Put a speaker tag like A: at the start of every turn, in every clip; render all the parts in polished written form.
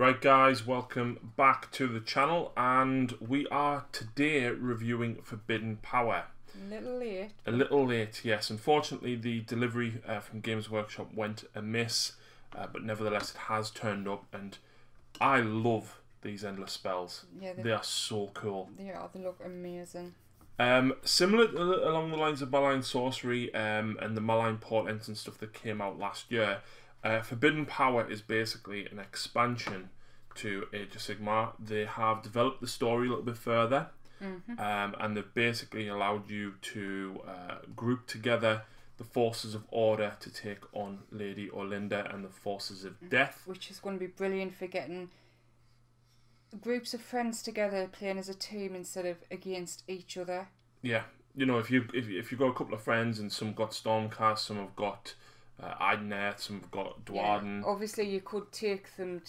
A: Right guys, welcome back to the channel, and we are today reviewing Forbidden Power.
B: A little late.
A: A little late, yes. Unfortunately the delivery from Games Workshop went amiss, but nevertheless it has turned up, and I love these endless spells.
B: Yeah,
A: they are so cool.
B: They look amazing.
A: Similar along the lines of Malign Sorcery and the Malign Portents and stuff that came out last year. Forbidden Power is basically an expansion to Age of Sigmar. They have developed the story a little bit further, and they've basically allowed you to group together the forces of order to take on Lady Olinda and the forces of death. Which is
B: going to be brilliant for getting groups of friends together playing as a team instead of against each other.
A: Yeah, you know, if you've got a couple of friends and some got Stormcast, some have got Idnet, some have got Dwarden.
B: Yeah, obviously you could take them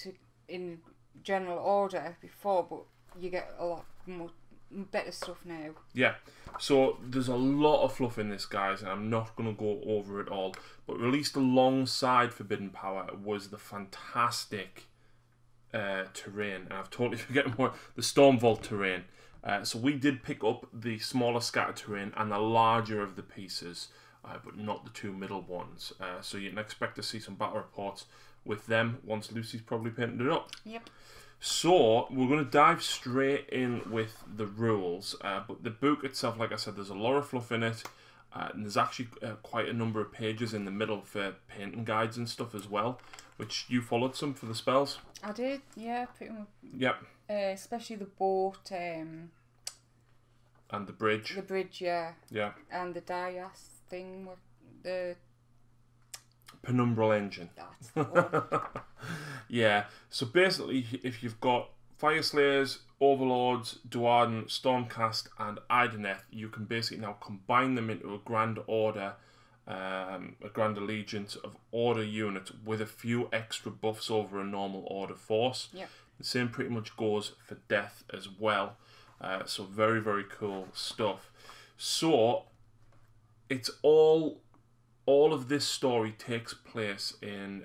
B: in general order before, but you get a lot more better stuff now.
A: Yeah, so there's a lot of fluff in this, guys, and I'm not going to go over it all, but released alongside Forbidden Power was the fantastic terrain, and I've totally forgotten what the Stormvault terrain. So we did pick up the smaller scatter terrain and the larger of the pieces, but not the two middle ones. So you can expect to see some battle reports with them once Lucy's probably painted it up.
B: Yep.
A: So we're going to dive straight in with the rules, but the book itself, like I said, there's a lot of fluff in it, and there's actually quite a number of pages in the middle for painting guides and stuff as well, which you followed some for the spells.
B: I did, yeah, pretty much.
A: Yep.
B: Especially the boat,
A: and the bridge.
B: The bridge, yeah.
A: Yeah.
B: And the Dias thing, the
A: Penumbral Engine.
B: That's the one.
A: Yeah, so basically if you've got Fyreslayers, Overlords, Dwarden, Stormcast and Idoneth, you can basically now combine them into a grand order, a grand allegiance of order units with a few extra buffs over a normal order force.
B: Yep.
A: The same pretty much goes for death as well. So very, very cool stuff. So it's all of this story takes place in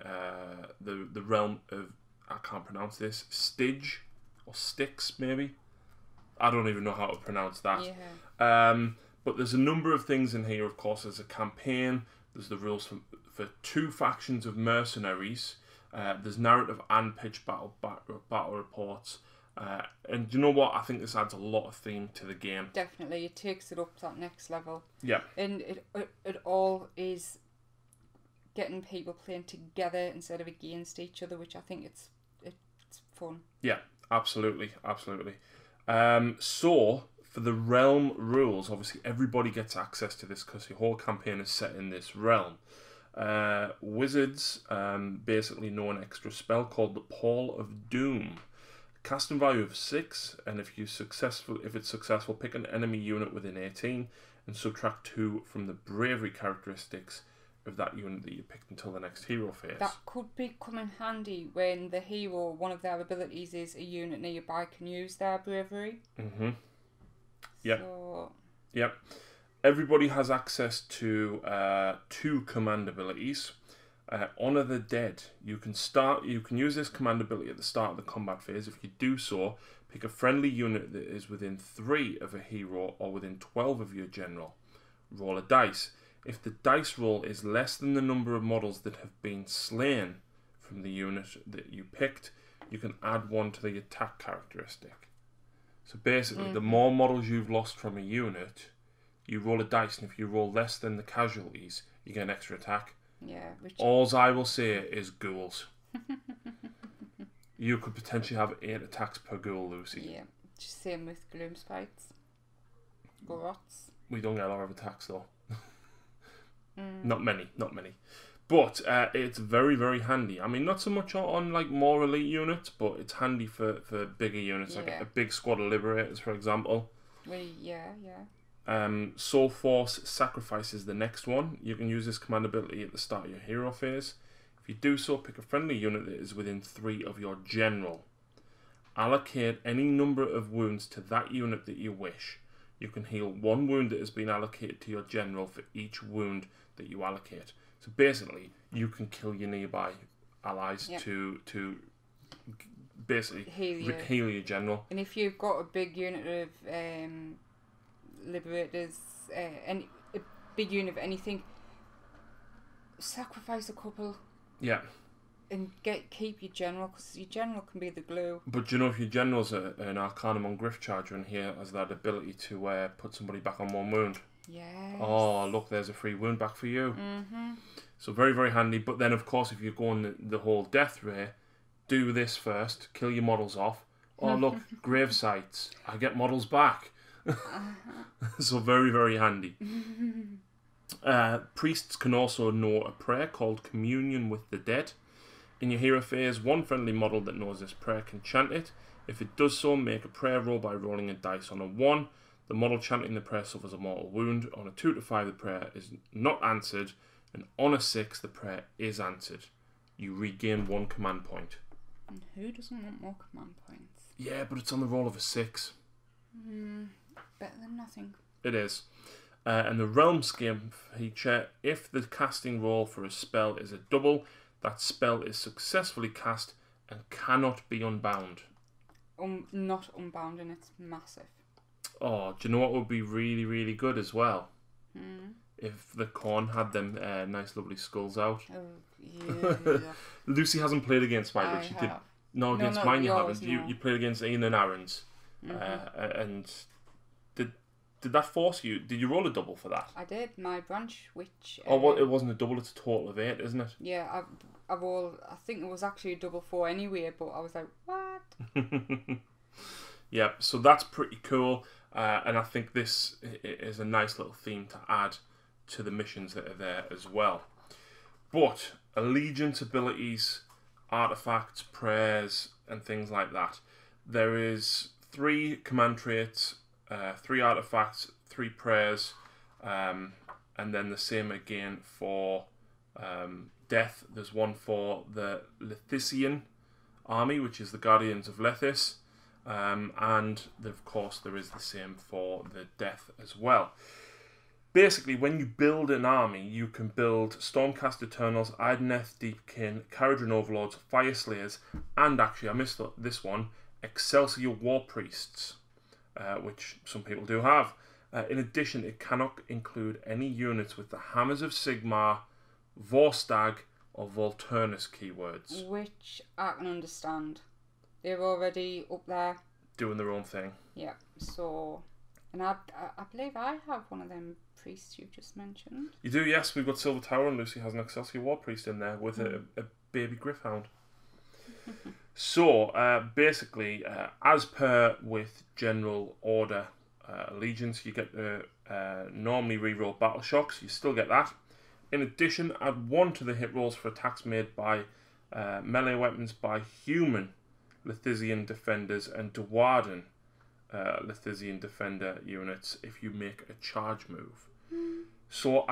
A: the realm of, I can't pronounce this, Styx or Styx maybe. I don't even know how to pronounce that.
B: Yeah.
A: But there's a number of things in here. Of course, there's a campaign. There's the rules for two factions of mercenaries. There's narrative and pitch battle reports. And you know what? I think this adds a lot of theme to the game.
B: Definitely, it takes it up to that next level.
A: Yeah.
B: And it all is getting people playing together instead of against each other, which I think it's fun.
A: Yeah, absolutely, absolutely. So for the realm rules, obviously everybody gets access to this because the whole campaign is set in this realm. Wizards basically know an extra spell called the Pall of Doom. Casting value of 6, and if it's successful, pick an enemy unit within 18 and subtract 2 from the bravery characteristics of that unit that you picked until the next hero phase.
B: That could come in handy when the hero, one of their abilities is a unit nearby can use their bravery.
A: Yep.
B: So...
A: Yep. Everybody has access to 2 command abilities. Honor the Dead. You can use this command ability at the start of the combat phase. If you do so, pick a friendly unit that is within 3 of a hero or within 12 of your general. Roll a dice. If the dice roll is less than the number of models that have been slain from the unit that you picked, you can add 1 to the attack characteristic. So basically, the more models you've lost from a unit, you roll a dice, and if you roll less than the casualties, you get an extra attack.
B: Yeah.
A: All I will say is ghouls. You could potentially have 8 attacks per ghoul, Lucy.
B: Yeah. Just same with Gloom Sprites. Rots.
A: We don't get a lot of attacks though. Not many. But it's very, very handy. I mean, not so much on like more elite units, but it's handy for bigger units, like a big squad of Liberators, for example.
B: Yeah.
A: Soul Force Sacrifice is the next one. You can use this command ability at the start of your hero phase. If you do so, pick a friendly unit that is within 3 of your general. Allocate any number of wounds to that unit that you wish. You can heal 1 wound that has been allocated to your general for each wound that you allocate. So basically, you can kill your nearby allies to basically
B: heal
A: your general.
B: And if you've got a big unit of liberators, a big unit of anything, sacrifice a couple.
A: Yeah.
B: And keep your general, because your general can be the glue.
A: But do you know, if your general's an Arcanum on Griff Charger in here, has that ability to put somebody back on 1 wound.
B: Yes.
A: Oh, look, there's a free wound back for you.
B: Mm-hmm.
A: So very, very handy. But then, of course, if you're going the whole death ray, do this first. Kill your models off. Oh, look, grave sites. I get models back. So very, very handy. Priests can also know a prayer called Communion with the Dead. In your hero phase, one friendly model that knows this prayer can chant it. If it does so, make a prayer roll by rolling a dice. On a 1, the model chanting the prayer suffers a mortal wound. On a 2 to 5, the prayer is not answered. And on a 6, the prayer is answered. You regain 1 command point.
B: And who doesn't want more command points?
A: Yeah, but it's on the roll of a 6.
B: Better than nothing.
A: It is. And the Realm Scheme feature, if the casting roll for a spell is a double, that spell is successfully cast and cannot be unbound.
B: Not unbound, and it's massive.
A: Oh, do you know what would be really, really good as well?
B: Mm.
A: If the Khorne had them nice, lovely skulls out.
B: Oh, yeah.
A: Lucy hasn't played against mine, but she did. No, against mine you haven't.
B: No.
A: You played against Ian and Aaron's. And did that force you? Did you roll a double for that?
B: I did. My branch, which...
A: Oh, well, it wasn't a double, it's a total of 8, isn't it?
B: Yeah, I think it was actually a double 4 anyway, but I was like, what?
A: Yeah, so that's pretty cool. And I think this is a nice little theme to add to the missions that are there as well. But allegiance abilities, artifacts, prayers, and things like that. There is 3 command traits, 3 artifacts, 3 prayers, and then the same again for death. There's one for the Lethisian army, which is the Guardians of Lethis, and of course there is the same for the death as well. Basically, when you build an army, you can build Stormcast Eternals, Ideneth, Deepkin, Caradhran Overlords, Fire Slayers, and actually, I missed this one, Excelsior War Priests, which some people do have. In addition, it cannot include any units with the Hammers of Sigmar, Vorstag, or Volturnus keywords.
B: Which I can understand. They're already up there.
A: Doing their own thing.
B: Yeah, so... And I believe I have one of them priests you just mentioned.
A: You do, yes. We've got Silver Tower, and Lucy has an Excelsior War Priest in there with a baby Griffhound. So, basically, as per with General Order Allegiance, you get the normally reroll Battle Shocks. You still get that. In addition, add 1 to the hit rolls for attacks made by melee weapons by human Lethisian Defenders and Dwarden Lethisian Defender units if you make a charge move. So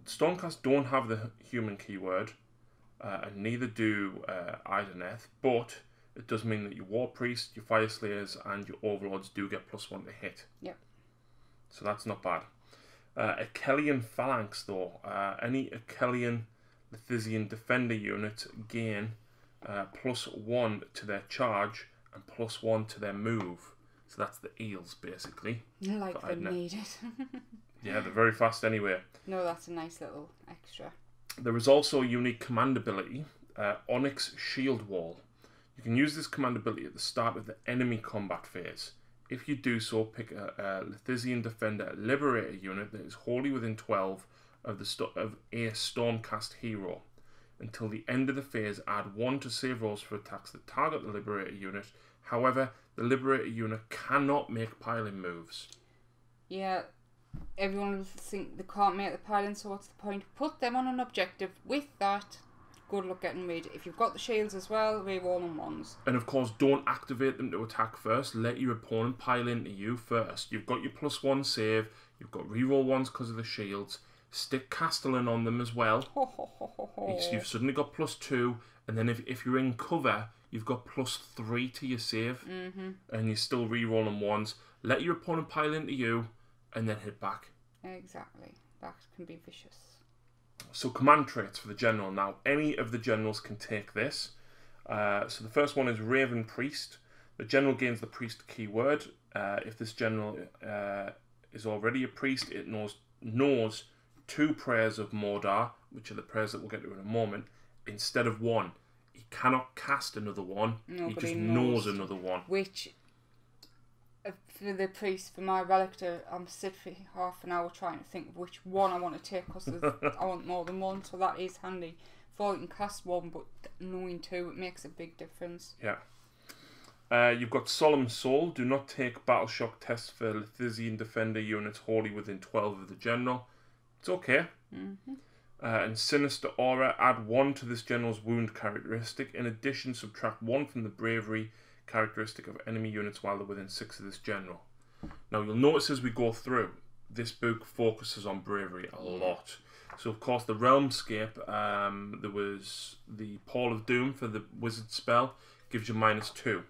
A: Stormcast don't have the human keyword, and neither do Ideneth, but it does mean that your War Priest, your Fire Slayers, and your Overlords do get +1 to hit.
B: Yep.
A: So that's not bad. Achelian Phalanx, though. Any Achelian Lethisian Defender unit gain +1 to their charge and +1 to their move. So that's the eels, basically.
B: Like they need it.
A: Yeah, they're very fast anyway.
B: No, that's a nice little extra.
A: There is also a unique command ability, Onyx Shield Wall. You can use this command ability at the start of the enemy combat phase. If you do so, pick a Lethisian Defender Liberator unit that is wholly within 12 of a Stormcast hero. Until the end of the phase, add 1 to save rolls for attacks that target the Liberator unit. However, the Liberator unit cannot make piling moves.
B: Yeah, everyone will think they can't make the piling, so what's the point? Put them on an objective. With that, good luck getting rid. If you've got the shields as well, reroll them 1s.
A: And of course, don't activate them to attack first. Let your opponent pile into you first. You've got your +1 save. You've got reroll 1s because of the shields. Stick Castellan on them as well. So you've suddenly got +2. And then if you're in cover, you've got +3 to your save. And you're still rerolling 1s. Let your opponent pile into you and then hit back.
B: Exactly. That can be vicious.
A: So command traits for the general. Now, any of the generals can take this. So the first one is Raven Priest. The general gains the priest keyword. If this general is already a priest, it knows 2 prayers of Mordar, which are the prayers that we'll get to in a moment, instead of 1. He cannot cast another one.
B: No,
A: he
B: but
A: just
B: he
A: knows
B: knows
A: another one.
B: Which, for the priest, for my relictor, I'm sitting for half an hour trying to think of which one I want to take because I want more than one, so that is handy. If I can cast 1, but knowing 2, it makes a big difference.
A: Yeah. You've got Solemn Soul. Do not take battle shock tests for Lithisian defender units wholly within 12 of the general. It's okay. And Sinister Aura. Add 1 to this general's wound characteristic. In addition, subtract 1 from the bravery characteristic of enemy units while they're within 6 of this general. Now you'll notice as we go through, this book focuses on bravery a lot. So of course the Realmscape, there was the Pall of Doom for the wizard spell, gives you -2.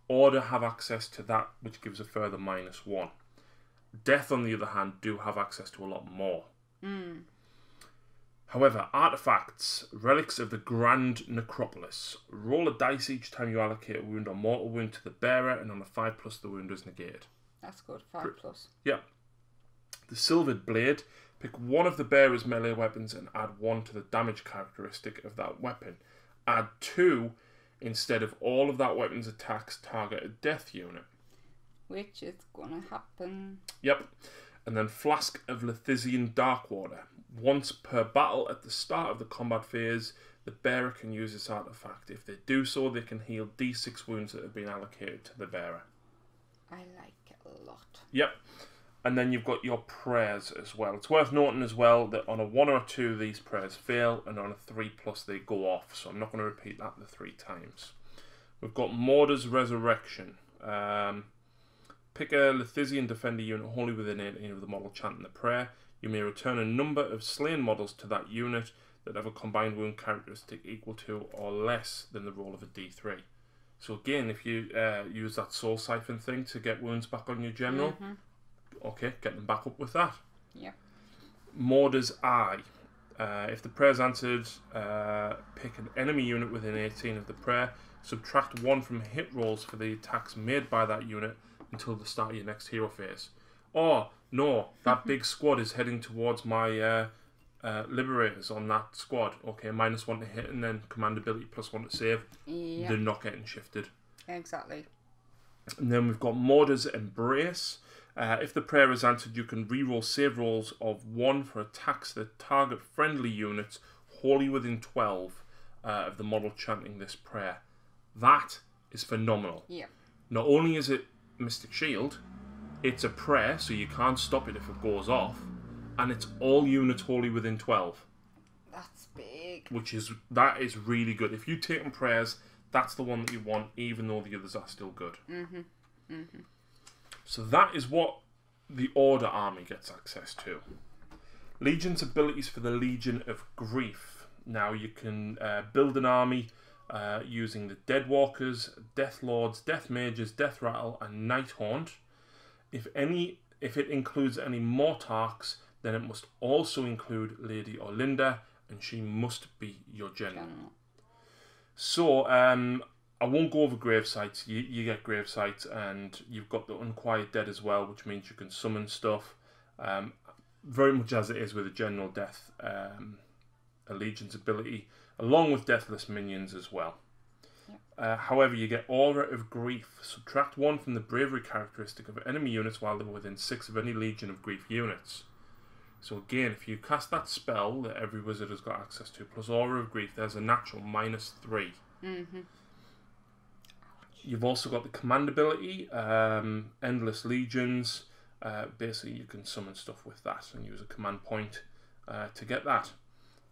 A: Order have access to that, which gives a further -1. Death, on the other hand, do have access to a lot more. However, artifacts, relics of the Grand Necropolis. Roll a dice each time you allocate a wound or mortal wound to the bearer, and on a 5+, the wound is negated.
B: That's good, 5+.
A: Yeah. The Silvered Blade. Pick 1 of the bearer's melee weapons and add 1 to the damage characteristic of that weapon. Add 2 instead of all of that weapon's attacks target a death unit.
B: Which is gonna happen.
A: Yep. And then Flask of Lithisian Darkwater. Once per battle at the start of the combat phase, the bearer can use this artifact. If they do so, they can heal D6 wounds that have been allocated to the bearer.
B: I like it a lot.
A: Yep. And then you've got your prayers as well. It's worth noting as well that on a 1 or a 2, these prayers fail, and on a 3+, they go off. So I'm not going to repeat that the 3 times. We've got Mordar's Resurrection. Pick a Lithisian defender unit wholly within 18 of the model chanting the prayer. You may return a number of slain models to that unit that have a combined wound characteristic equal to or less than the roll of a D3. So again, if you use that soul siphon thing to get wounds back on your general, okay, get them back up with that.
B: Yep.
A: Mordar's Eye. If the prayer's answered, pick an enemy unit within 18 of the prayer. Subtract 1 from hit rolls for the attacks made by that unit until the start of your next hero phase. Or, no, that big squad is heading towards my Liberators on that squad. Okay, -1 to hit and then command ability +1 to save.
B: Yep.
A: They're not getting shifted.
B: Exactly.
A: And then we've got Mordar's Embrace. If the prayer is answered, you can reroll save rolls of 1 for attacks that target friendly units wholly within 12 of the model chanting this prayer. That is phenomenal.
B: Yeah.
A: Not only is it Mystic Shield, it's a prayer, so you can't stop it if it goes off, and it's all units wholly within 12.
B: That's big.
A: That is really good. If you take on prayers, that's the one that you want, even though the others are still good. So that is what the Order army gets access to. Legion's abilities for the Legion of Grief. Now you can build an army using the Deadwalkers, Death Lords, Death Mages, Death Rattle, and Nighthaunt. If it includes any Mortarchs, then it must also include Lady Orlinda, and she must be your general. So, I won't go over grave sites. You get grave sites, and you've got the Unquiet Dead as well, which means you can summon stuff. Very much as it is with a General Death Allegiance ability, along with Deathless Minions as well. However, you get Aura of Grief. Subtract 1 from the bravery characteristic of enemy units while they're within 6 of any Legion of Grief units. So again, if you cast that spell that every wizard has got access to, plus Aura of Grief, there's a natural -3. You've also got the command ability, Endless Legions. Basically, you can summon stuff with that and use a command point to get that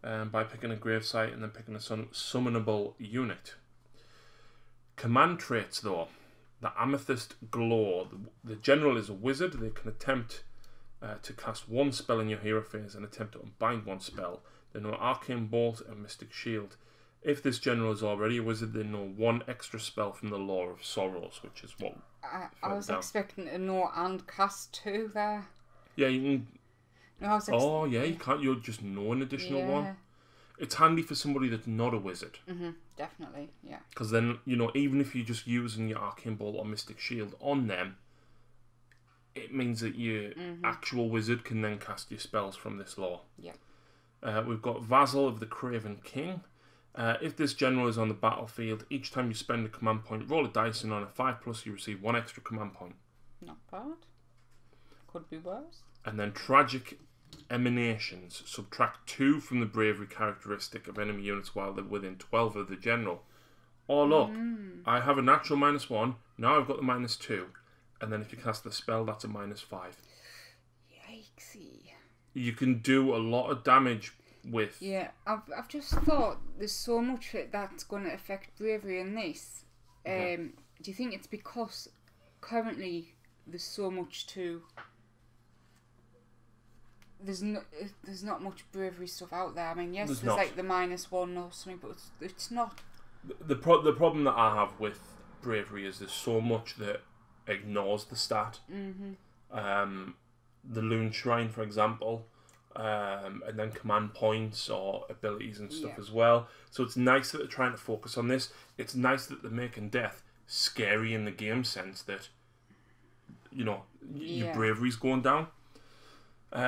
A: by picking a grave site and then picking a summonable unit. Command traits, though. The Amethyst Glow. The general is a wizard. They can attempt to cast 1 spell in your hero phase and attempt to unbind 1 spell. They know Arcane Bolt and Mystic Shield. If this general is already a wizard, they know 1 extra spell from the Law of Sorrows, which is what...
B: I was expecting to know and cast 2 there.
A: Yeah, you can...
B: No,
A: Oh, yeah, you can't. You'll just know an additional one. It's handy for somebody that's not a wizard.
B: Definitely, yeah.
A: Because then, you know, even if you're just using your Arcane Bolt or Mystic Shield on them, it means that your actual wizard can then cast your spells from this lore.
B: Yeah.
A: We've got Vassal of the Craven King. If this general is on the battlefield, each time you spend a command point, roll a dice, and on a 5+ you receive 1 extra command point.
B: Not bad. Could be worse.
A: And then Tragic Emanations. Subtract 2 from the bravery characteristic of enemy units while they're within 12 of the general. Oh look, I have a natural -1, now I've got the -2. And then if you cast the spell, that's a -5.
B: Yikesy.
A: You can do a lot of damage with...
B: Yeah, I've just thought there's so much that's going to affect bravery in this. Do you think it's because currently there's so much to... There's not much bravery stuff out there. I mean, yes, there's like the -1 or something, but it's not...
A: The problem that I have with bravery is there's so much that ignores the stat. The Loon Shrine, for example, and then command points or abilities and stuff as well. So it's nice that they're trying to focus on this. It's nice that they're making death scary in the game sense that, you know, your bravery's going down.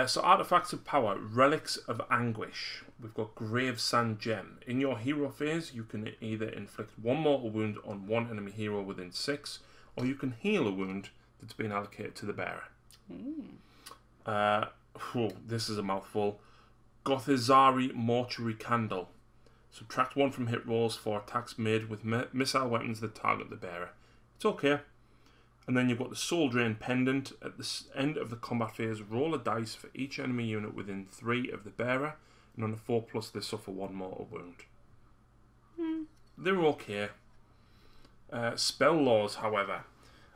A: So Artifacts of Power, Relics of Anguish. We've got Grave Sand Gem. In your hero phase, you can either inflict 1 mortal wound on 1 enemy hero within 6, or you can heal a wound that's been allocated to the bearer. This is a mouthful. Gothizari Mortuary Candle. Subtract 1 from hit rolls for attacks made with missile weapons that target the bearer. It's okay. And then you've got the Soul Drain Pendant. At the end of the combat phase, roll a dice for each enemy unit within 3 of the bearer, and on a 4+ they suffer 1 mortal wound. They're okay. Spell laws, however.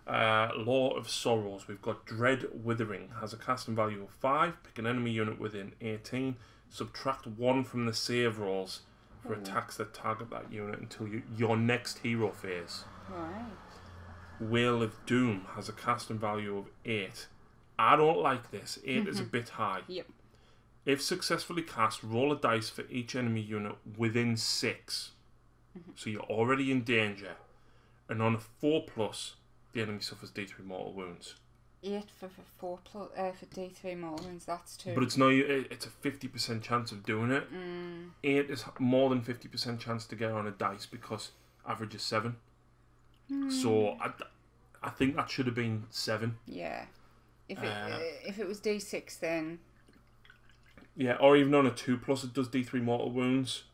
A: Law of Sorrows. We've got Dread Withering. Has a casting value of 5. Pick an enemy unit within 18. Subtract 1 from the save rolls for attacks that target that unit until your next hero phase.
B: Right.
A: Whale of Doom has a casting value of 8. I don't like this. 8 is a bit high.
B: Yep.
A: If successfully cast, roll a dice for each enemy unit within 6. So you're already in danger. And on a 4+, the enemy suffers D3 mortal wounds.
B: 8 for D3 mortal wounds, that's 2.
A: But it's a 50% chance of doing it. 8 is more than 50% chance to get on a dice because average is 7. So I think that should have been 7.
B: Yeah. If it was D6 then...
A: Yeah, or even on a 2+, it does D3 mortal wounds.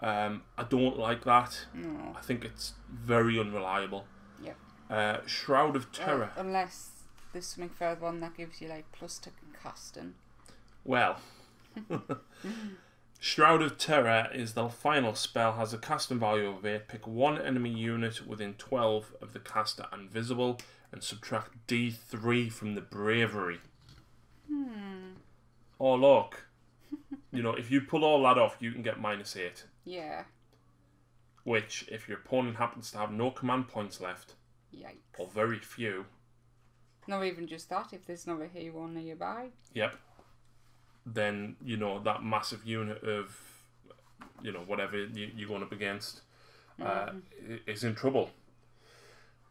A: I don't like that.
B: No.
A: I think it's very unreliable.
B: Yep.
A: Shroud of Terror.
B: Unless there's something further on that gives you like +2 casting.
A: Well... Shroud of Terror is the final spell, has a casting value of 8. Pick 1 enemy unit within 12 of the caster and visible, and subtract D3 from the bravery. Oh look, you know, if you pull all that off, you can get -8.
B: Yeah.
A: Which, if your opponent happens to have no command points left,
B: Yikes.
A: or very few.
B: Not even just that, if there's not a hero nearby.
A: Yep. Then, you know, that massive unit of, you know, whatever you're going up against is in trouble.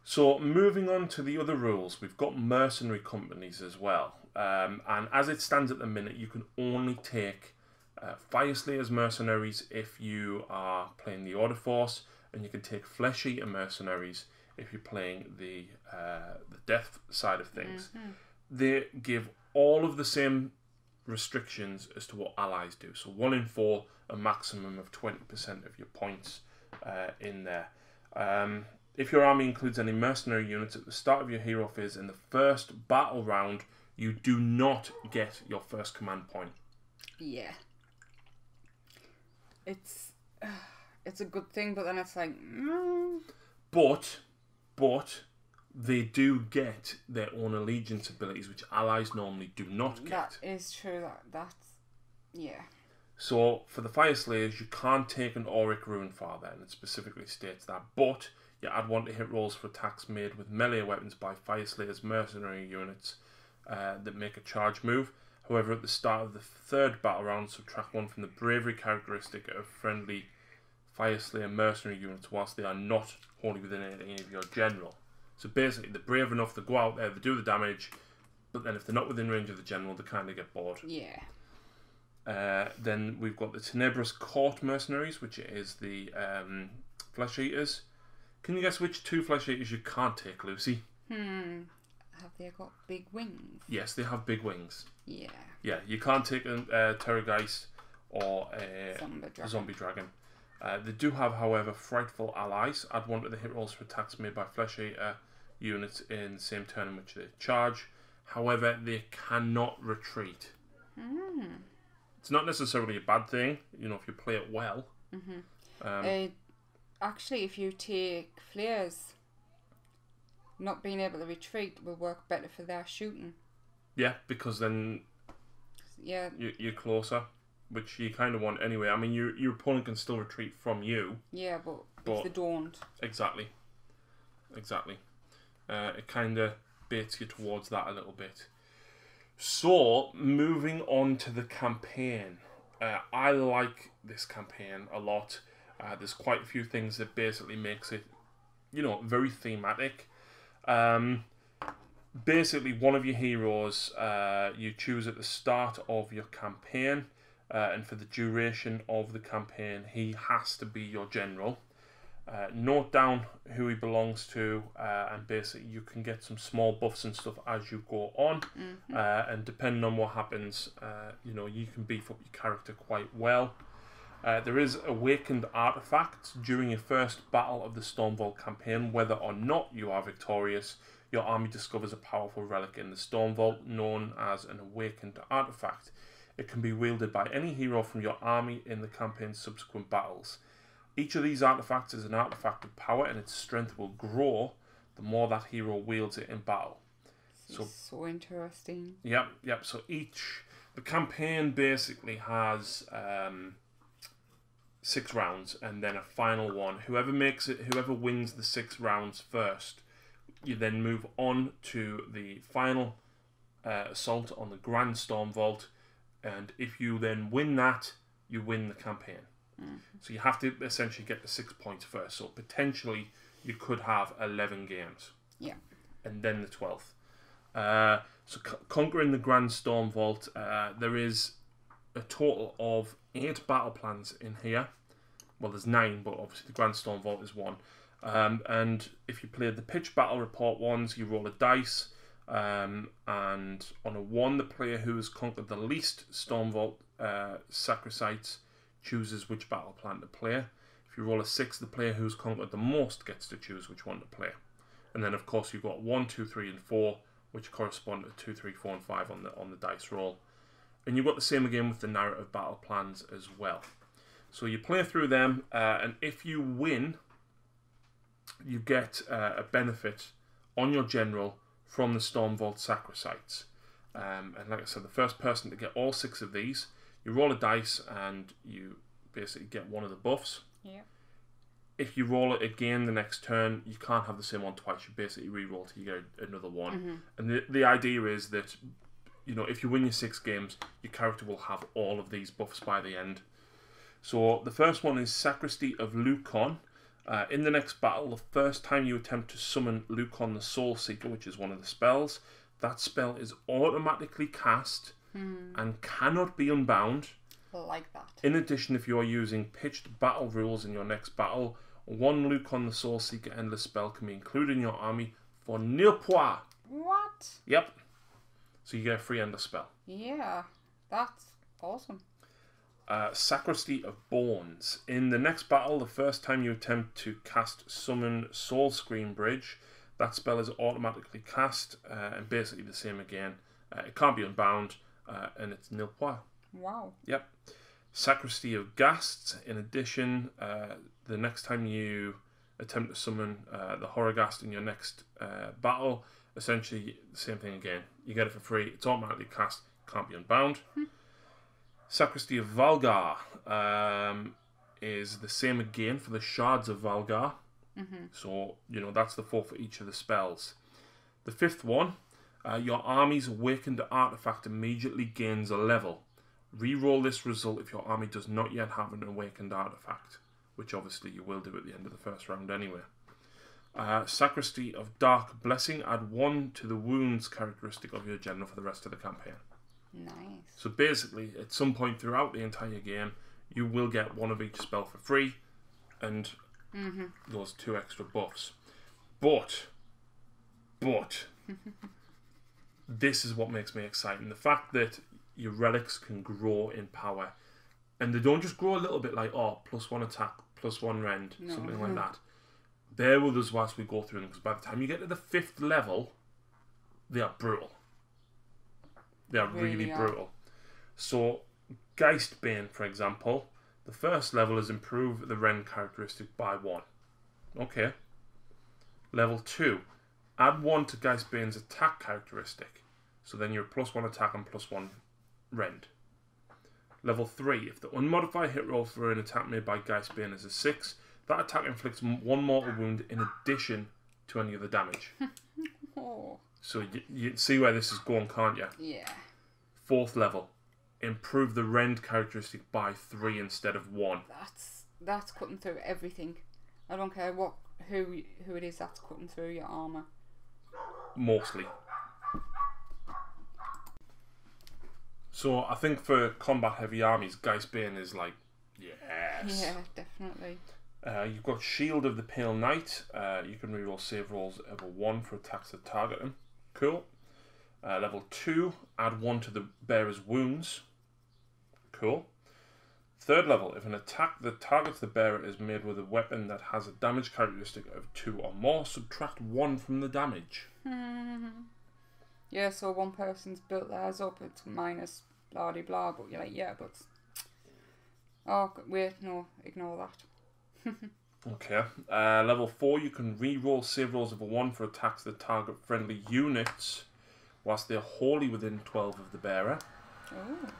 A: So, moving on to the other rules, we've got mercenary companies as well. And as it stands at the minute, you can only take Fireslayers mercenaries if you are playing the Order Force, and you can take Flesh Eater mercenaries if you're playing the Death side of things. They give all of the same restrictions as to what allies do. So 1 in 4, a maximum of 20% of your points in there. If your army includes any mercenary units at the start of your hero phase in the first battle round, you do not get your first command point.
B: Yeah. It's a good thing, but then it's like...
A: But they do get their own allegiance abilities, which allies normally do not get.
B: That is true. That's... Yeah.
A: So, for the Fireslayers, you can't take an Auric Runefather, and it specifically states that. But, you add 1 to hit rolls for attacks made with melee weapons by Fireslayers mercenary units that make a charge move. However, at the start of the third battle round, subtract 1 from the bravery characteristic of friendly Fire Slayer mercenary units whilst they are not wholly within any of your general. So basically, they're brave enough to go out there, they do the damage, but then if they're not within range of the general, they kind of get bored.
B: Yeah.
A: Then we've got the Tenebrous Court mercenaries, which is the Flesh Eaters. Can you guess which 2 Flesh Eaters you can't take, Lucy?
B: Have they got big wings?
A: Yes, they have big wings.
B: Yeah.
A: Yeah, you can't take a Terrorgeist or a Zombie Dragon. They do have, however, Frightful Allies. Add 1 to the hit rolls for attacks made by Flesh Eater units in the same turn in which they charge. However, they cannot retreat. It's not necessarily a bad thing, you know, if you play it well.
B: Actually, if you take flares, not being able to retreat will work better for their shooting.
A: Yeah, because then you're closer, which you kind of want anyway. I mean, your opponent can still retreat from you.
B: Yeah, but if they don't.
A: Exactly. It kind of baits you towards that a little bit. So, moving on to the campaign. I like this campaign a lot. There's quite a few things that basically makes it, you know, very thematic. Basically, one of your heroes you choose at the start of your campaign, and for the duration of the campaign, he has to be your general. Note down who he belongs to, and basically you can get some small buffs and stuff as you go on. And depending on what happens, you know, you can beef up your character quite well. There is awakened artifacts during your first battle of the Stormvault campaign. Whether or not you are victorious, your army discovers a powerful relic in the Stormvault known as an awakened artifact. It can be wielded by any hero from your army in the campaign's subsequent battles. Each of these artifacts is an artifact of power, and its strength will grow the more that hero wields it in battle.
B: So interesting.
A: Yep. So the campaign basically has 6 rounds and then a final one. Whoever wins the 6 rounds first, you then move on to the final assault on the Grand Stormvault, and if you then win that, you win the campaign. So you have to essentially get the 6 points first. So potentially you could have 11 games.
B: Yeah.
A: And then the 12th. So conquering the Grand Stormvault, there is a total of 8 battle plans in here. Well, there's 9, but obviously the Grand Stormvault is 1. And if you play the pitch battle report ones, you roll a dice. And on a 1, the player who has conquered the least Stormvault sacrifices chooses which battle plan to play. If you roll a 6, the player who's conquered the most gets to choose which one to play. And then, of course, you've got 1, 2, 3, and 4, which correspond to 2, 3, 4, and 5 on the dice roll. And you've got the same again with the narrative battle plans as well. So you play through them, and if you win, you get a benefit on your general from the Stormvault sacrifices. And like I said, the first person to get all 6 of these, you roll a dice and you basically get one of the buffs.
B: Yeah.
A: If you roll it again the next turn, you can't have the same one twice. You basically re-roll till you get another one. And the idea is that, you know, if you win your 6 games, your character will have all of these buffs by the end. So the first one is Sacristy of Lucon. In the next battle, the first time you attempt to summon Lucon the Soul Seeker, which is one of the spells, that spell is automatically cast and cannot be unbound.
B: Like that.
A: In addition, if you are using pitched battle rules in your next battle, 1 Lucon the Soul Seeker endless spell can be included in your army for nil points.
B: What?
A: Yep. So you get a free endless spell.
B: Yeah, that's awesome.
A: Sacristy of Bones. In the next battle, the first time you attempt to cast Summon Soul Screen Bridge, that spell is automatically cast, and basically the same again. It can't be unbound, and it's nil points.
B: Wow.
A: Yep. Sacristy of Ghasts. In addition, the next time you attempt to summon the Horrorghast in your next battle, essentially the same thing again. You get it for free. It's automatically cast. Can't be unbound. Sacristy of Valgar is the same again for the Shards of Valgar. So, you know, that's the 4 for each of the spells. The 5th one, Your army's awakened artifact immediately gains a level. Reroll this result if your army does not yet have an awakened artifact, which obviously you will do at the end of the first round anyway. Sacristy of Dark Blessing. Add 1 to the wounds characteristic of your general for the rest of the campaign.
B: Nice.
A: So basically, at some point throughout the entire game, you will get 1 of each spell for free, and those 2 extra buffs. But this is what makes me exciting. The fact that your relics can grow in power. And they don't just grow a little bit like, oh, +1 attack, +1 rend, something like that. Bear with us whilst we go through them, because by the time you get to the 5th level, they are brutal. They are really brutal. So, Geistbane, for example, the first level is improve the rend characteristic by 1. Okay. Level 2, add 1 to Geistbane's attack characteristic. So then you're +1 attack and +1 rend. Level 3, if the unmodified hit roll for an attack made by Geistbane is a 6, that attack inflicts 1 mortal wound in addition to any other damage. So you see where this is going, can't you?
B: Yeah.
A: 4th level, improve the rend characteristic by 3 instead of 1.
B: That's cutting through everything. I don't care who it is that's cutting through your armour.
A: Mostly. So I think for combat heavy armies, Geistbane is like, yes.
B: Yeah, definitely.
A: You've got Shield of the Pale Knight. You can reroll save rolls of a 1 for attacks that target him. Cool. Level 2, add 1 to the bearer's wounds. Cool. 3rd level, if an attack that targets the bearer is made with a weapon that has a damage characteristic of 2 or more, subtract 1 from the damage.
B: Yeah, so one person's built theirs up, it's minus blah de blah, but you're like, yeah, but... Oh, wait, no, ignore that.
A: Okay. Level 4, you can re-roll save rolls of a 1 for attacks that target friendly units whilst they're wholly within 12 of the bearer.
B: Oh.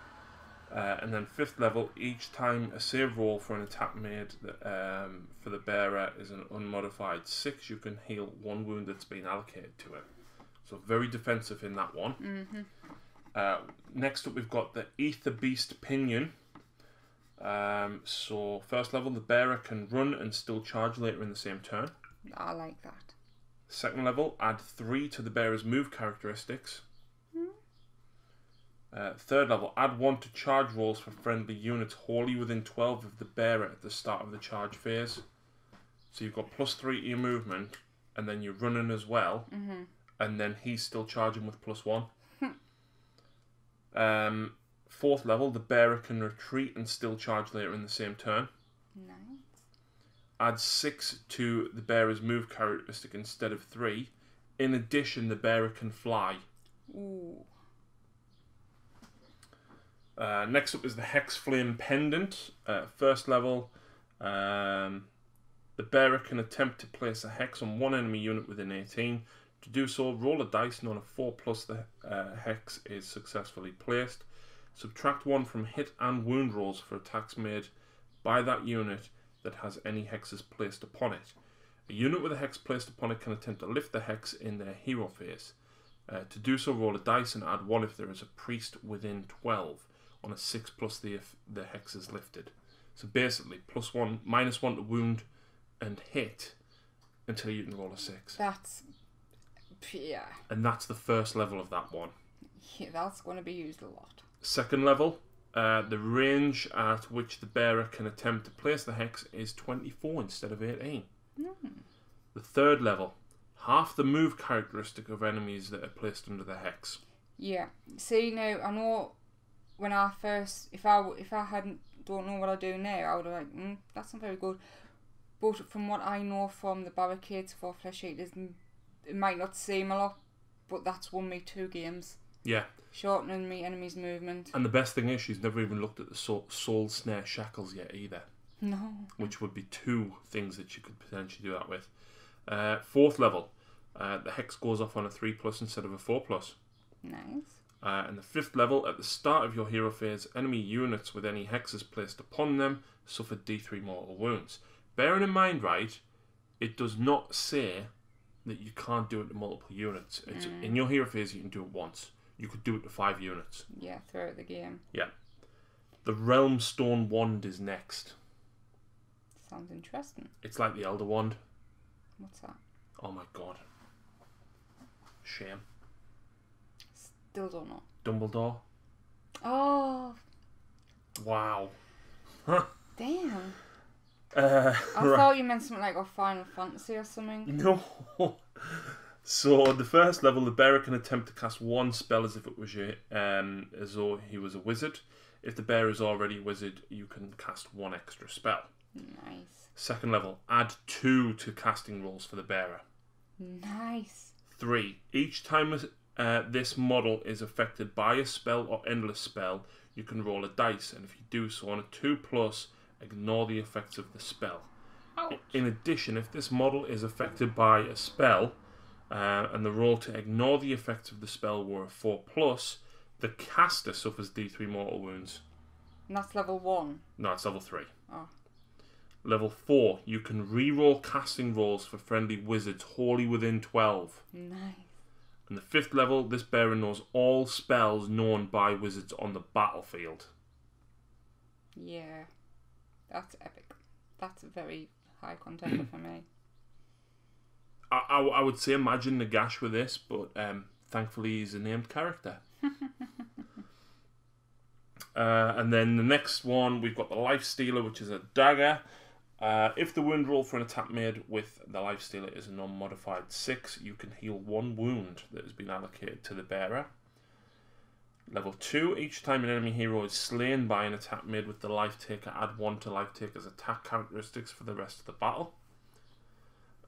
A: And then 5th level, each time a save roll for an attack made for the bearer is an unmodified 6, you can heal 1 wound that's been allocated to it. So very defensive in that one. Next up we've got the Ether Beast Pinion. So 1st level, the bearer can run and still charge later in the same turn.
B: I like that.
A: 2nd level, add 3 to the bearer's move characteristics. 3rd level, add 1 to charge rolls for friendly units wholly within 12 of the bearer at the start of the charge phase. So you've got +3 to your movement, and then you're running as well, and then he's still charging with +1. 4th level, the bearer can retreat and still charge later in the same turn.
B: Nice.
A: Add 6 to the bearer's move characteristic instead of 3. In addition, the bearer can fly.
B: Ooh.
A: Next up is the Hex Flame Pendant. 1st level, the bearer can attempt to place a hex on one enemy unit within 18. To do so, roll a dice, and on a 4+, the hex is successfully placed. Subtract 1 from hit and wound rolls for attacks made by that unit that has any hexes placed upon it. A unit with a hex placed upon it can attempt to lift the hex in their hero phase. To do so, roll a dice and add 1 if there is a priest within 12. On a 6+, the hex is lifted. So basically, +1, -1 to wound and hit until you can roll a 6.
B: That's... yeah.
A: And that's the 1st level of that one.
B: Yeah, that's going to be used a lot.
A: 2nd level, the range at which the bearer can attempt to place the hex is 24 instead of 18. The 3rd level, half the move characteristic of enemies that are placed under the hex.
B: Yeah. See, now, I know when I first... If I don't know what I do now, I would have like, that's not very good. But from what I know from the barricades for Flesh Eaters, it might not seem a lot, but that's won me 2 games.
A: Yeah.
B: Shortening me enemy's movement.
A: And the best thing is she's never even looked at the soul snare shackles yet either.
B: No.
A: Which would be 2 things that you could potentially do that with. 4th level, the hex goes off on a 3+ instead of a 4+.
B: Nice.
A: And the 5th level, at the start of your hero phase, enemy units with any hexes placed upon them suffer D3 mortal wounds. Bearing in mind, right, it does not say that you can't do it to multiple units. It's in your hero phase you can do it once. You could do it to 5 units.
B: Yeah, throughout the game.
A: Yeah. The Realm Stone Wand is next.
B: Sounds interesting.
A: It's like the Elder Wand.
B: What's that?
A: Oh my god. Shame.
B: Still don't know.
A: Dumbledore.
B: Oh.
A: Wow.
B: Damn.
A: I
B: thought you meant something like a Final Fantasy or something.
A: No. So the first level, the bearer can attempt to cast one spell as if it was as though he was a wizard. If the bearer is already a wizard, you can cast one extra spell.
B: Nice.
A: Second level, add 2 to casting rolls for the bearer.
B: Nice.
A: 3. Each time this model is affected by a spell or endless spell, you can roll a dice, and if you do so on a 2+, ignore the effects of the spell.
B: Ouch.
A: In addition, if this model is affected by a spell, and the roll to ignore the effects of the spell were a 4+, the caster suffers D3 mortal wounds.
B: And that's level 1?
A: No, it's level 3.
B: Oh.
A: Level 4, you can re-roll casting rolls for friendly wizards wholly within 12.
B: Nice.
A: And the 5th level, this bearer knows all spells known by wizards on the battlefield.
B: Yeah. That's epic. That's a very high contender for me.
A: I would say imagine Nagash with this, but thankfully he's a named character. And then the next one, we've got the Life Stealer, which is a dagger. If the wound roll for an attack made with the Life Stealer is a non-modified 6, you can heal 1 wound that has been allocated to the bearer. Level 2, each time an enemy hero is slain by an attack made with the Life Taker, add 1 to Life Taker's attack characteristics for the rest of the battle.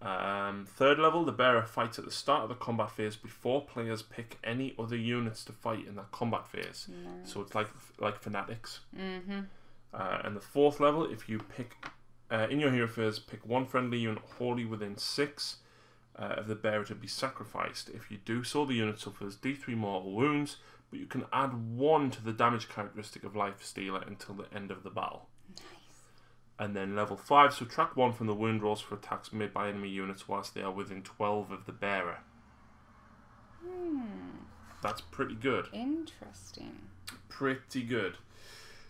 A: 3rd level, the bearer fights at the start of the combat phase before players pick any other units to fight in that combat phase.
B: Nice.
A: So it's like Fanatics.
B: Mm-hmm.
A: And the 4th level, if you pick in your hero phase, pick 1 friendly unit wholly within 6 of the bearer to be sacrificed. If you do so, the unit suffers D3 mortal wounds, but you can add 1 to the damage characteristic of Life Stealer until the end of the battle. And then level 5, subtract 1 from the wound rolls for attacks made by enemy units whilst they are within 12 of the bearer. That's pretty good.
B: Interesting.
A: Pretty good.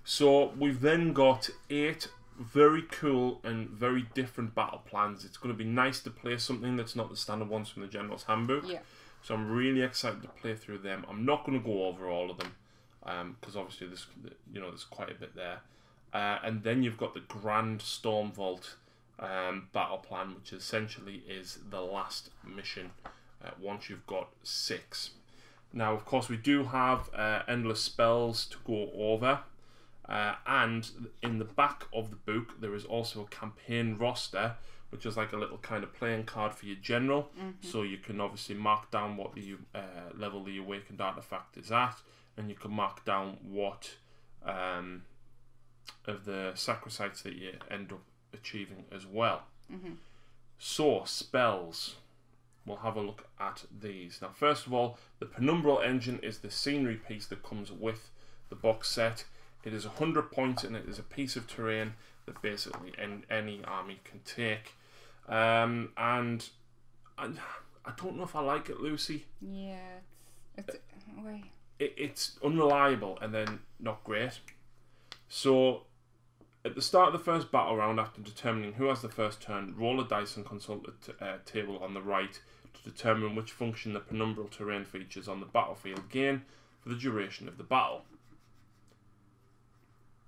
A: So we've then got 8 very cool and very different battle plans. It's going to be nice to play something that's not the standard ones from the General's Handbook.
B: Yeah.
A: So I'm really excited to play through them. I'm not going to go over all of them because obviously there's quite a bit there. And then you've got the Grand Storm Vault battle plan, which essentially is the last mission once you've got 6. Now, of course, we do have endless spells to go over. And in the back of the book, there is also a campaign roster, which is like a little kind of playing card for your general. So you can obviously mark down what the level the Awakened Artifact is at, and you can mark down what of the sacrifices that you end up achieving as well. So, spells. We'll have a look at these. Now, first of all, the Penumbral Engine is the scenery piece that comes with the box set. It is 100 points and it is a piece of terrain that basically any army can take. And I don't know if I like it, Lucy.
B: Yeah,
A: It's unreliable and then not great. So, at the start of the first battle round, after determining who has the first turn, roll a dice and consult the table on the right to determine which function the penumbral terrain features on the battlefield gain for the duration of the battle.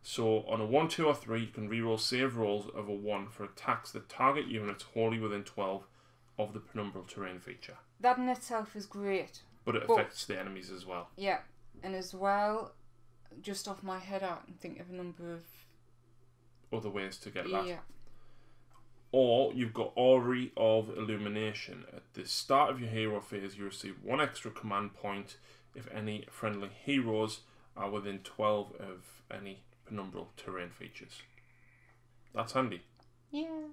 A: So, on a 1, 2, or 3, you can reroll save rolls of a 1 for attacks that target units wholly within 12 of the penumbral terrain feature.
B: That in itself is great.
A: But it affects the enemies as well.
B: Yeah, and as well, just off my head, I can think of a number of
A: other ways to get that.
B: Yeah.
A: Or you've got Ori of Illumination. At the start of your hero phase, you receive 1 extra command point if any friendly heroes are within 12 of any penumbral terrain features. That's handy.
B: Yeah.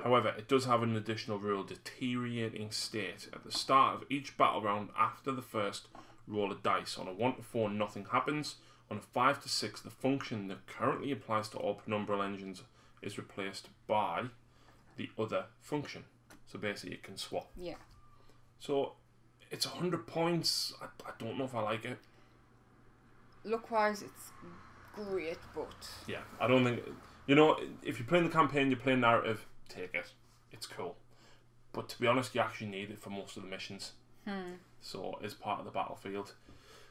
A: However, it does have an additional rule, Deteriorating State. At the start of each battle round after the first, roll a dice. On a 1 to 4, nothing happens. On a 5 to 6, the function that currently applies to all penumbral engines is replaced by the other function. So basically it can swap.
B: Yeah. So
A: it's 100 points. I don't know if I like it.
B: Look-wise, it's great, but...
A: Yeah, I don't think... You know, if you're playing the campaign, you're playing narrative, take it. It's cool. But to be honest, you actually need it for most of the missions. So, as part of the battlefield.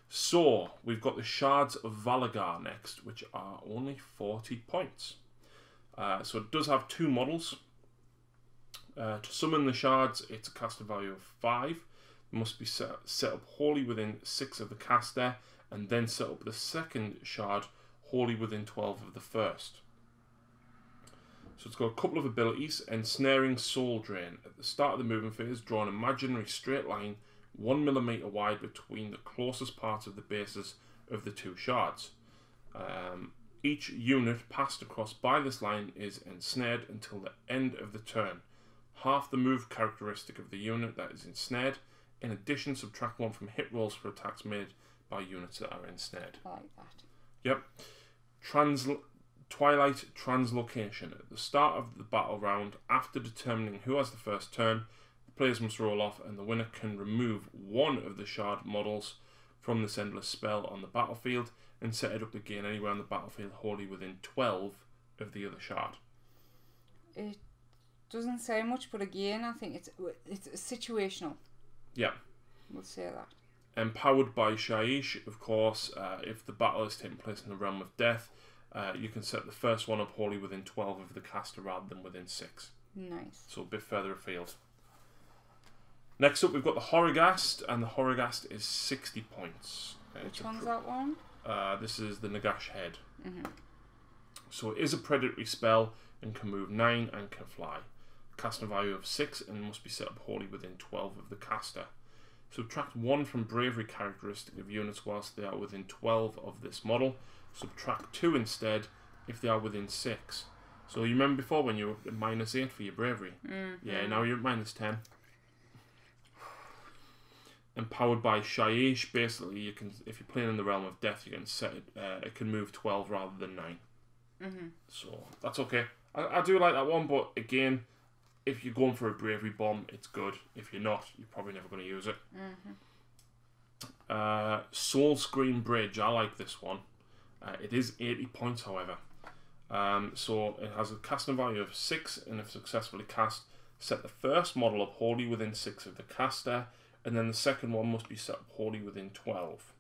A: So, we've got the Shards of Valagar next, which are only 40 points. So, it does have 2 models. To summon the Shards, it's a caster value of 5. It must be set up wholly within 6 of the caster, and then set up the second Shard wholly within 12 of the first. So it's got a couple of abilities. Ensnaring Soul Drain. At the start of the movement phase, draw an imaginary straight line 1 millimeter wide between the closest parts of the bases of the 2 shards. Each unit passed across by this line is ensnared until the end of the turn. Half the move characteristic of the unit that is ensnared. In addition, subtract 1 from hit rolls for attacks made by units that are ensnared.
B: I like that.
A: Yep. Twilight Translocation. At the start of the battle round, after determining who has the first turn, the players must roll off, and the winner can remove 1 of the shard models from this endless spell on the battlefield and set it up again anywhere on the battlefield wholly within 12 of the other shard.
B: It doesn't say much, but again, I think it's situational.
A: Yeah.
B: We'll say that.
A: Empowered by Shaiish, of course, if the battle is taking place in the Realm of Death, you can set the first one up wholly within 12 of the caster rather than within 6.
B: Nice.
A: So a bit further afield. Next up, we've got the Horrorghast, and the Horrorghast is 60 points.
B: Which one's that one?
A: This is the Nagash Head. So it is a predatory spell and can move 9 and can fly. Caster value of 6 and must be set up wholly within 12 of the caster. Subtract 1 from bravery characteristic of units whilst they are within 12 of this model. Subtract 2 instead if they are within 6. So you remember before when you were at -8 for your bravery? Yeah, now you're at -10. Empowered by Shaiish, basically you can, if you're playing in the Realm of Death, you can set it. It can move 12 rather than 9. So that's okay. I do like that one, but again, if you're going for a bravery bomb, it's good. If you're not, you're probably never going to use it. Soul Scream Bridge. I like this one. It is 80 points, however. So it has a casting value of 6, and if successfully cast, set the first model up wholly within 6 of the caster, and then the second one must be set up wholly within 12.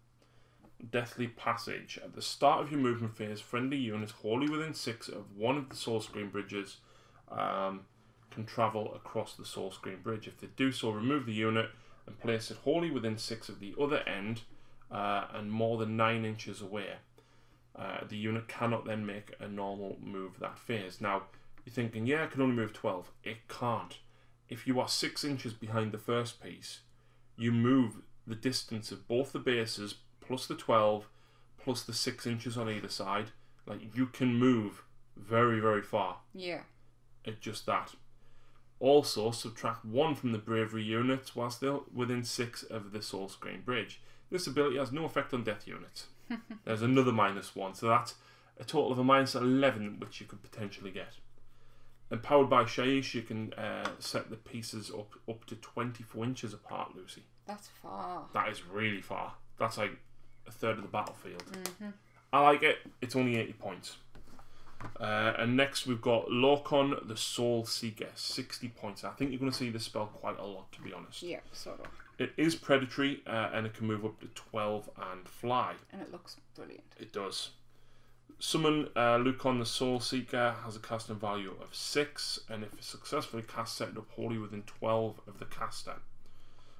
A: Deathly Passage. At the start of your movement phase, friendly units wholly within 6 of one of the Soul Scream bridges can travel across the Soul Scream bridge. If they do so, remove the unit and place it wholly within 6 of the other end and more than 9 inches away. The unit cannot then make a normal move that phase. Now, you're thinking, yeah, I can only move 12. It can't. If you are 6 inches behind the first piece, you move the distance of both the bases plus the 12 plus the 6 inches on either side. Like, you can move very, very far.
B: Yeah.
A: It's just that. Also, subtract 1 from the bravery units whilst they're within 6 of the Soul Scream bridge. This ability has no effect on death units. There's another -1, so that's a total of a -11 which you could potentially get. Empowered by Shaiish, you can set the pieces up to 24 inches apart, Lucy.
B: That's far.
A: That is really far. That's like a third of the battlefield. I like it. It's only 80 points. And next we've got Lorcon the Soul Seeker, 60 points. I think you're going to see this spell quite a lot, to be honest.
B: Yeah, sort of.
A: It is predatory and it can move up to 12 and fly.
B: And it looks brilliant.
A: It does. Summon Lorcon the Soul Seeker, has a casting value of 6, and if successfully cast, set it up wholly within 12 of the caster.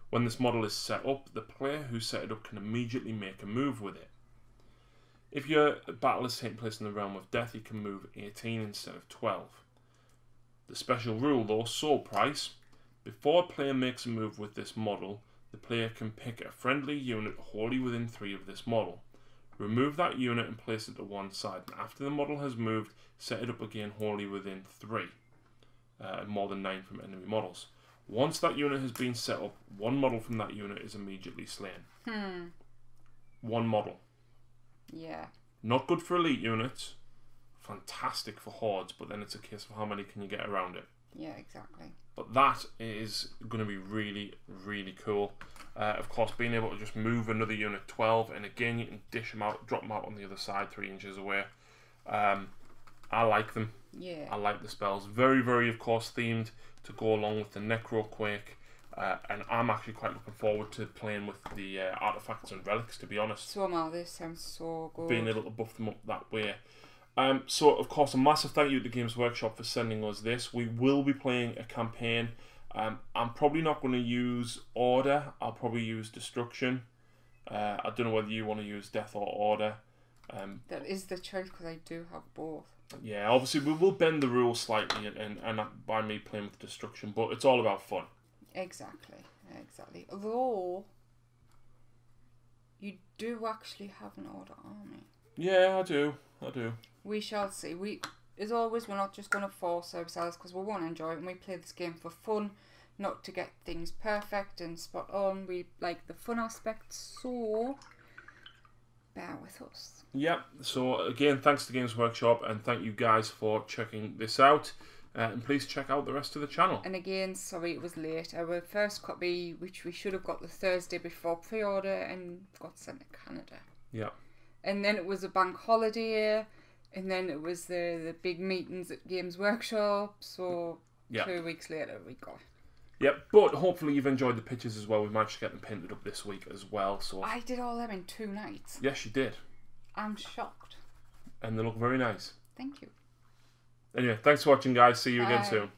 A: When this model is set up, the player who set it up can immediately make a move with it. If your battle is taking place in the Realm of Death, you can move 18 instead of 12. The special rule though, soul price. Before a player makes a move with this model, the player can pick a friendly unit wholly within 3 of this model. Remove that unit and place it to one side. And after the model has moved, set it up again wholly within 3. More than 9 from enemy models. Once that unit has been set up, one model from that unit is immediately slain. One model.
B: Yeah.
A: Not good for elite units. Fantastic for hordes, but then it's a case of how many can you get around it.
B: Yeah, exactly.
A: But that is going to be really, really cool. Of course, being able to just move another unit 12, and again, you can dish them out, drop them out on the other side 3 inches away. I like them.
B: Yeah.
A: I like the spells. Very, very, of course, themed to go along with the Necroquake. And I'm actually quite looking forward to playing with the artifacts and relics, to be honest.
B: So now this sounds so good.
A: Being able to buff them up that way. So, of course, a massive thank you to Games Workshop for sending us this. We will be playing a campaign. I'm probably not going to use Order. I'll probably use Destruction. I don't know whether you want to use Death or Order.
B: That is the choice, because I do have both.
A: Yeah, obviously we will bend the rules slightly and by me playing with Destruction, but it's all about fun.
B: Exactly. Although, you do actually have an Order army.
A: Yeah, I do.
B: We shall see. As always, we're not just going to force ourselves, because we want to enjoy it, and we play this game for fun, not to get things perfect and spot on. We like the fun aspects, so bear with us.
A: Yep, so again, thanks to Games Workshop, and thank you guys for checking this out. And please check out the rest of the channel.
B: And again, sorry it was late. Our first copy, which we should have got the Thursday before pre-order, and got sent to Canada.
A: Yeah.
B: And then it was a bank holiday, and then it was the big meetings at Games Workshop, so 2 weeks later we got.
A: Yep, but hopefully you've enjoyed the pictures as well. We managed to get them painted up this week as well. So
B: I did all them in 2 nights.
A: Yes, you did.
B: I'm shocked.
A: And they look very nice.
B: Thank you.
A: Anyway, thanks for watching, guys. See you again
B: Bye.
A: soon.